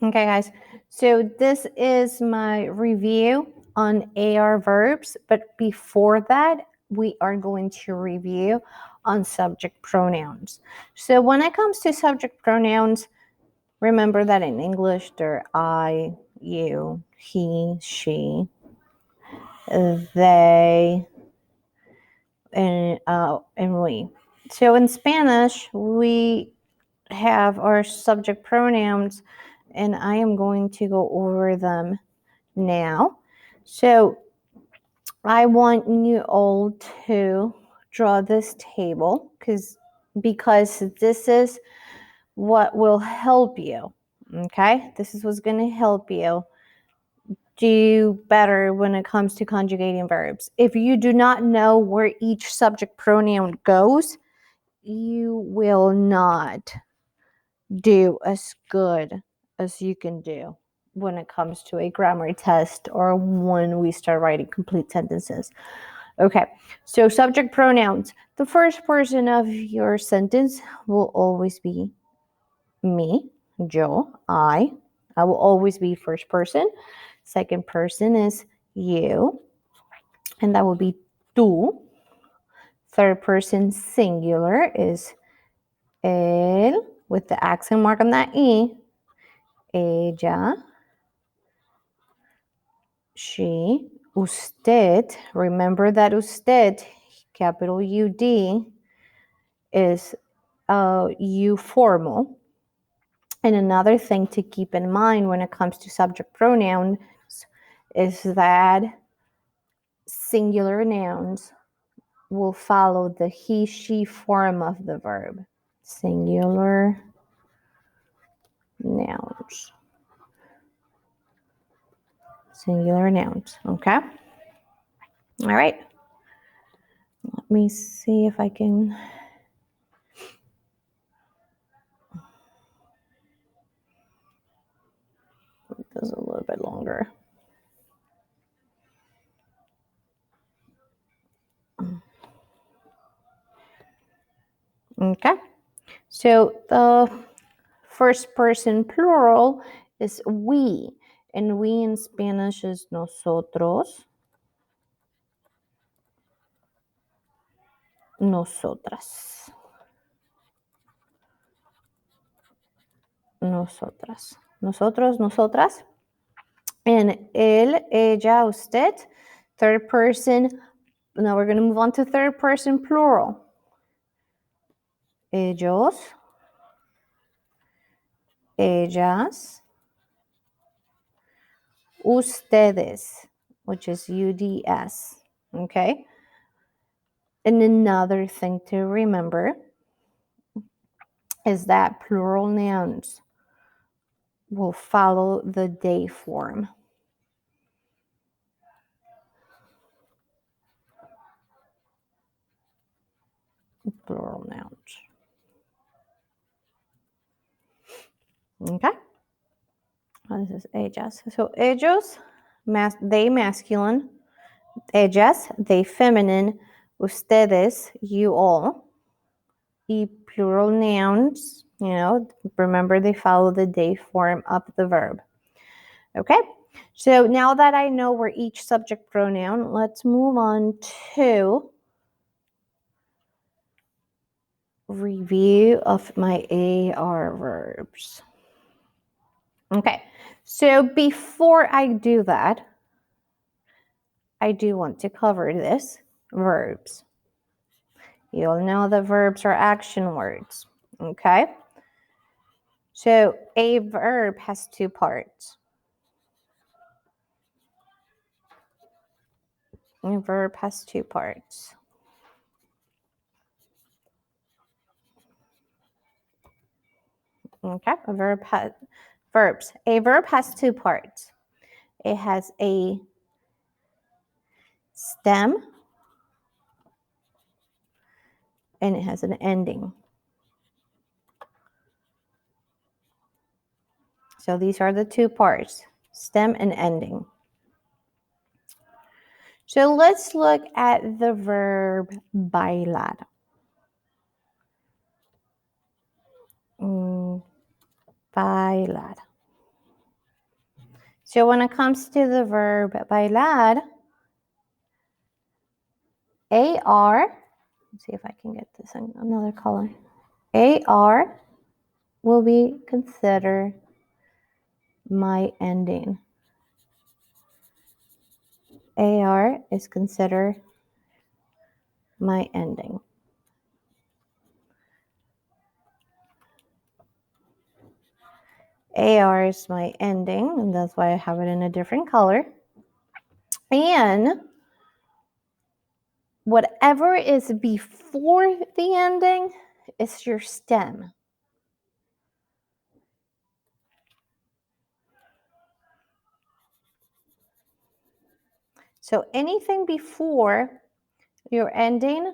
Okay, guys. So this is my review on AR verbs, but before that, we are going to review on subject pronouns. So when it comes to subject pronouns, remember that in English, they're I, you, he, she, they, and we. So in Spanish, we have our subject pronouns, and I am going to go over them now. So I want you all to draw this table because this is what will help you. Okay, this is what's going to help you do better when it comes to conjugating verbs. If you do not know where each subject pronoun goes, you will not do as good as you can do when it comes to a grammar test or when we start writing complete sentences. Okay, so subject pronouns. The first person of your sentence will always be me, yo, I. I will always be first person. Second person is you, and that will be tú. Third person singular is él, with the accent mark on that E. Ella, she, usted. Remember that usted, capital UD, is you formal. And another thing to keep in mind when it comes to subject pronouns is that singular nouns will follow the he, she form of the verb. Singular nouns. Singular nouns, okay? All right. Let me see if I can. Make this a little bit longer. Okay. So the first person plural is we, and we in Spanish is nosotros, nosotras, nosotras, nosotros, nosotras, and él, ella, usted. Third person. Now we're going to move on to third person plural. Ellos, ellas, ustedes, which is UDS. Okay. And another thing to remember is that plural nouns will follow the they form. Plural nouns. Okay. This is ellas. So ellos, they masculine. Ellas, they feminine. Ustedes, you all. Y plural nouns, remember they follow the they form of the verb. Okay. So now that I know where each subject pronoun, let's move on to review of my AR verbs. Okay, so before I do that, I do want to cover this, verbs. You'll know that verbs are action words, okay? So a verb has two parts. A verb has two parts. Okay, a verb has two parts. It has a stem and it has an ending. So these are the two parts, stem and ending. So let's look at the verb bailar. Bailar. So when it comes to the verb bailar, AR, let's see if I can get this in another color. AR will be considered my ending. AR is considered my ending. AR is my ending, and that's why I have it in a different color. And whatever is before the ending is your stem. So anything before your ending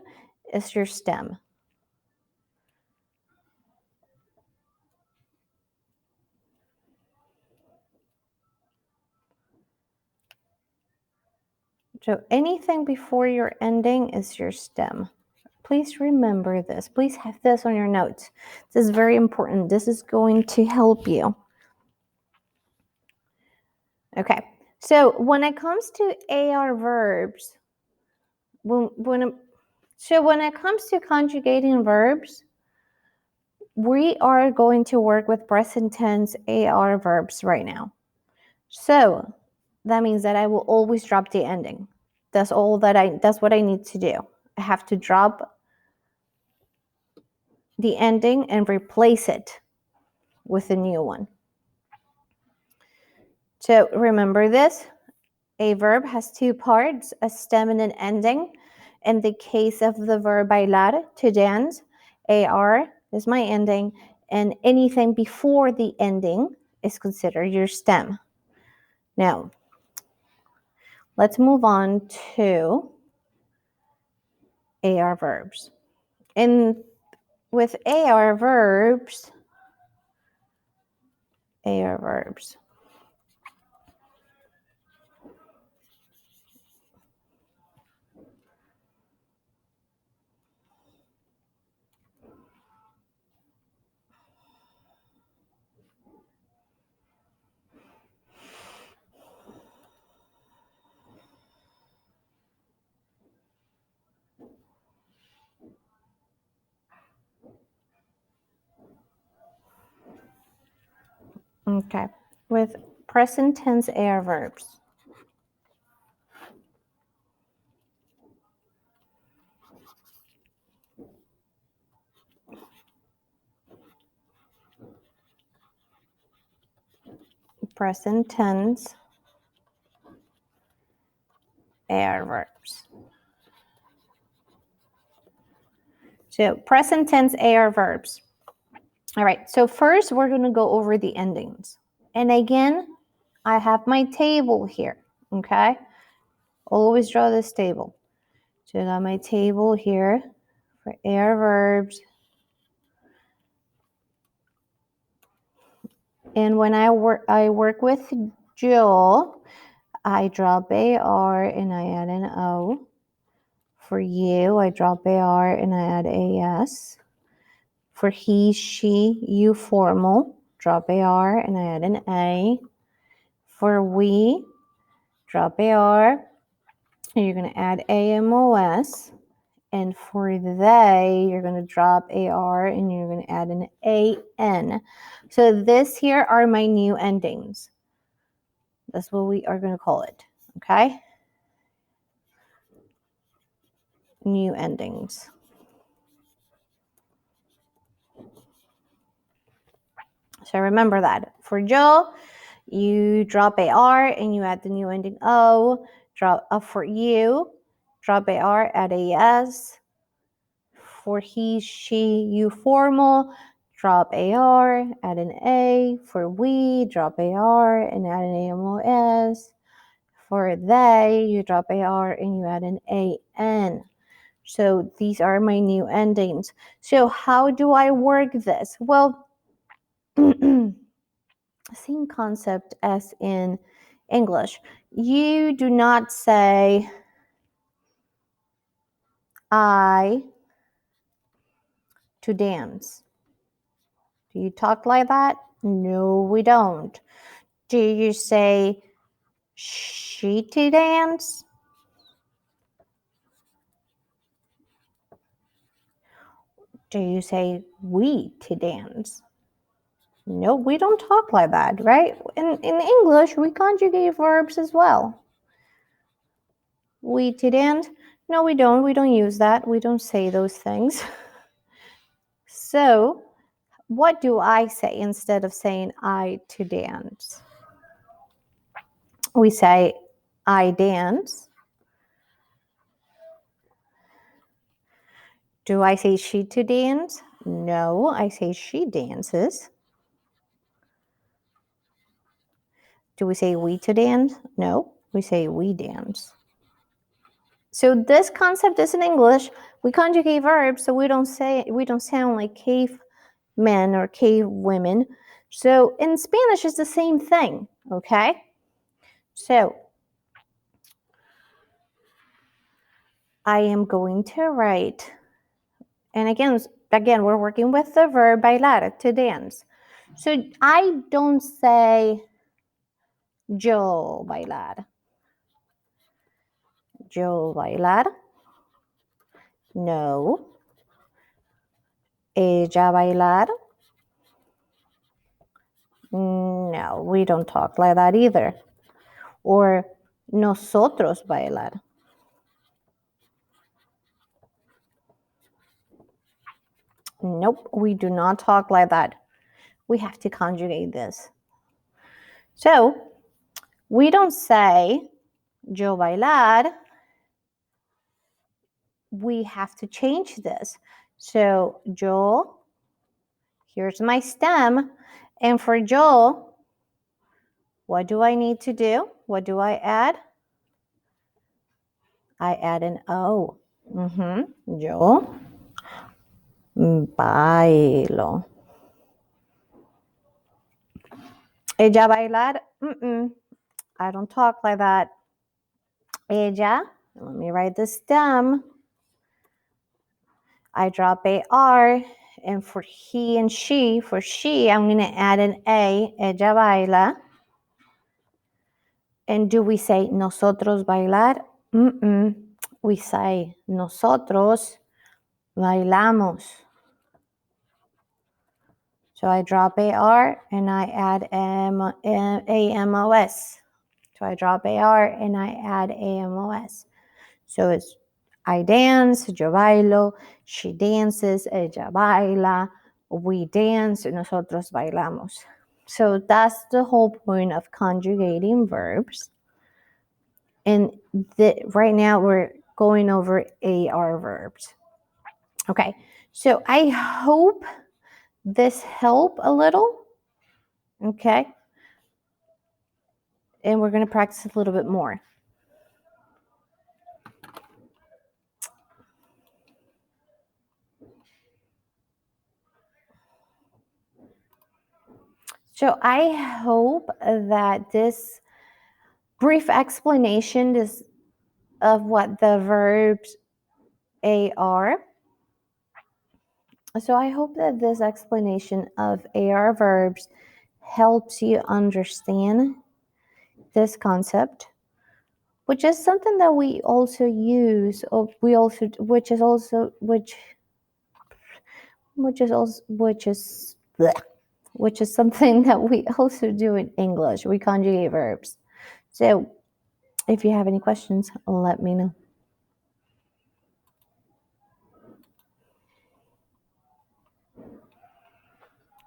is your stem. So anything before your ending is your stem. Please remember this. Please have this on your notes. This is very important. This is going to help you. Okay, so when it comes to AR verbs, when it comes to conjugating verbs, we are going to work with present tense AR verbs right now. So that means that I will always drop the ending. That's what I need to do. I have to drop the ending and replace it with a new one. So remember this. A verb has two parts, a stem and an ending. In the case of the verb bailar, to dance, AR is my ending, and anything before the ending is considered your stem. Now, let's move on to AR verbs. And with AR verbs, okay, with present tense AR verbs. Present tense AR verbs. So present tense AR verbs. All right, so first we're going to go over the endings. And again, I have my table here, okay? Always draw this table. So I got my table here for AR verbs. And when I work with Jill, I drop AR and I add an O. For you, I drop AR and I add AS. For he, she, you formal, drop AR and I add an A. For we, drop AR and you're going to add AMOS. And for they, you're going to drop AR and you're going to add an AN. So this here are my new endings. That's what we are going to call it, okay? New endings. So remember that. For Joe, you drop AR and you add the new ending O. Drop up for you, drop AR, add AS. For he, she, you formal, drop AR, add an A. For we, drop AR and add an AMOS. For they, you drop AR and you add an AN. So these are my new endings. So how do I work this? Well, same concept as in English. You do not say I to dance. Do you talk like that? No, we don't. Do you say she to dance? Do you say we to dance? No, we don't talk like that, right? In English, we conjugate verbs as well. We to dance? No, we don't. We don't use that. We don't say those things. So, what do I say instead of saying I to dance? We say I dance. Do I say she to dance? No, I say she dances. Do we say we to dance? No, we say we dance. So this concept is in English. We conjugate verbs, so we don't sound like cavemen or cave women. So in Spanish, it's the same thing. Okay. So I am going to write, and again, we're working with the verb bailar, to dance. So I don't say yo bailar. Yo bailar. No. Ella bailar. No, we don't talk like that either. Or nosotros bailar. Nope, we do not talk like that. We have to conjugate this. So we don't say yo bailar. We have to change this. So yo, here's my stem. And for yo, what do I need to do? What do I add? I add an O. Yo bailo. Ella bailar? I don't talk like that. Ella, let me write the stem. I drop a R, and for he and she, for she, I'm going to add an A. Ella baila. And do we say nosotros bailar? We say nosotros bailamos. So I drop a R and I add AMOS. So I drop a R and I add AMOS. So it's I dance, yo bailo, she dances, ella baila, we dance, nosotros bailamos. So that's the whole point of conjugating verbs. And right now we're going over AR verbs. Okay, so I hope this helped a little. Okay, and we're going to practice a little bit more. So I hope that this brief explanation of what the verbs are. So I hope that this explanation of AR verbs helps you understand this concept, which is something that we also use, which is something that we also do in English. We conjugate verbs. So if you have any questions, let me know.